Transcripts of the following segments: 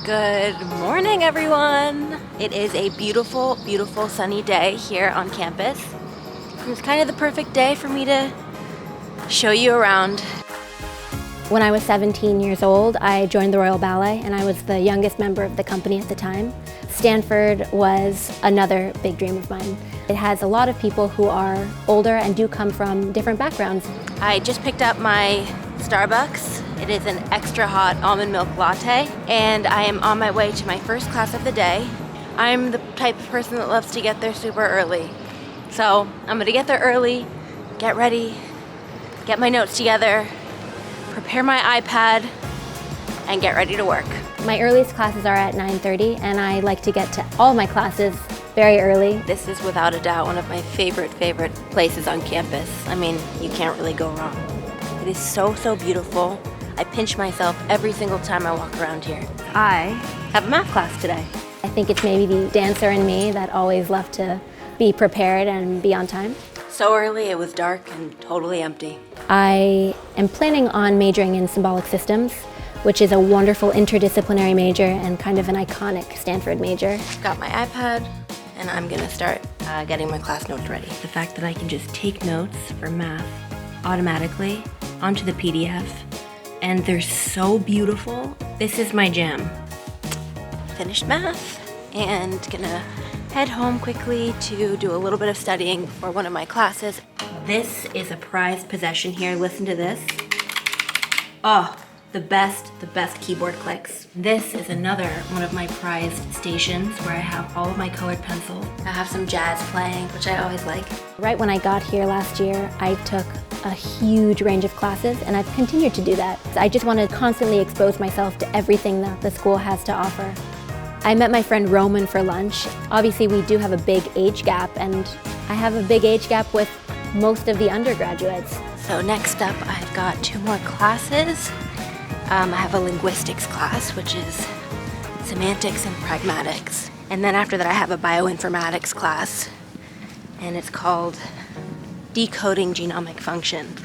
Good morning, everyone. It is a beautiful, beautiful sunny day here on campus. It's kind of the perfect day for me to show you around. When I was 17 years old, I joined the Royal Ballet, and I was the youngest member of the company at the time. Stanford was another big dream of mine. It has a lot of people who are older and do come from different backgrounds. I just picked up my Starbucks. It is an extra hot almond milk latte, and I am on my way to my first class of the day. I'm the type of person that loves to get there super early. So I'm gonna get there early, get ready, get my notes together, prepare my iPad, and get ready to work. My earliest classes are at 9:30, and I like to get to all my classes very early. This is without a doubt one of my favorite places on campus. I mean, you can't really go wrong. It is so, so beautiful. I pinch myself every single time I walk around here. I have a math class today. I think it's maybe the dancer in me that always loved to be prepared and be on time. So early, it was dark and totally empty. I am planning on majoring in symbolic systems, which is a wonderful interdisciplinary major and kind of an iconic Stanford major. Got my iPad, and I'm gonna start getting my class notes ready. The fact that I can just take notes for math automatically onto the PDF, and they're so beautiful. This is my jam. Finished math, and gonna head home quickly to do a little bit of studying for one of my classes. This is a prized possession here. Listen to this. Oh, the best keyboard clicks. This is another one of my prized stations where I have all of my colored pencils. I have some jazz playing, which I always like. Right when I got here last year, I took a huge range of classes, and I've continued to do that. I just want to constantly expose myself to everything that the school has to offer. I met my friend Roman for lunch. Obviously, we do have a big age gap, and I have a big age gap with most of the undergraduates. So next up, I've got 2 more classes. I have a linguistics class, which is semantics and pragmatics. And then after that, I have a bioinformatics class, and it's called decoding genomic function.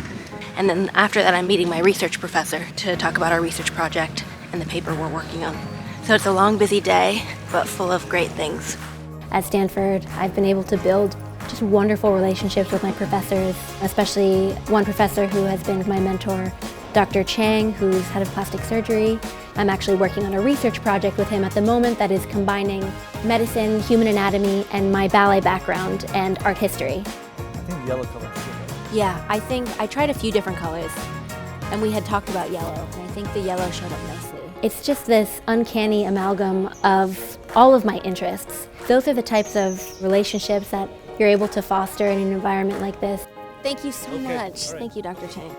And then after that, I'm meeting my research professor to talk about our research project and the paper we're working on. So it's a long, busy day, but full of great things. At Stanford, I've been able to build just wonderful relationships with my professors, especially one professor who has been my mentor, Dr. Chang, who's head of plastic surgery. I'm actually working on a research project with him at the moment that is combining medicine, human anatomy, and my ballet background and art history. I think yellow color is good. Yeah, I tried a few different colors, and we had talked about yellow, and I think the yellow showed up nicely. It's just this uncanny amalgam of all of my interests. Those are the types of relationships that you're able to foster in an environment like this. Thank you so much. Right. Thank you, Dr. Chang.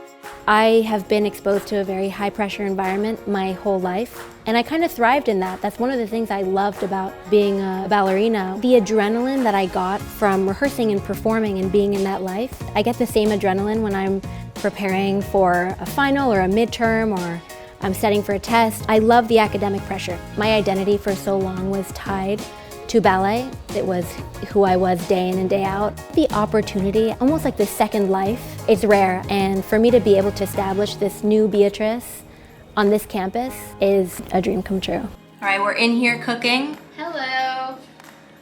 I have been exposed to a very high-pressure environment my whole life, and I kind of thrived in that. That's one of the things I loved about being a ballerina. The adrenaline that I got from rehearsing and performing and being in that life, I get the same adrenaline when I'm preparing for a final or a midterm, or I'm studying for a test. I love the academic pressure. My identity for so long was tied to ballet. It was who I was day in and day out. The opportunity, almost like the second life, it's rare. And for me to be able to establish this new Beatriz on this campus is a dream come true. All right, we're in here cooking. Hello.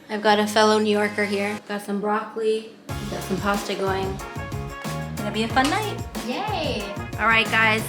I've got a fellow New Yorker here. Got some broccoli, got some pasta going. Gonna be a fun night. Yay. All right, guys.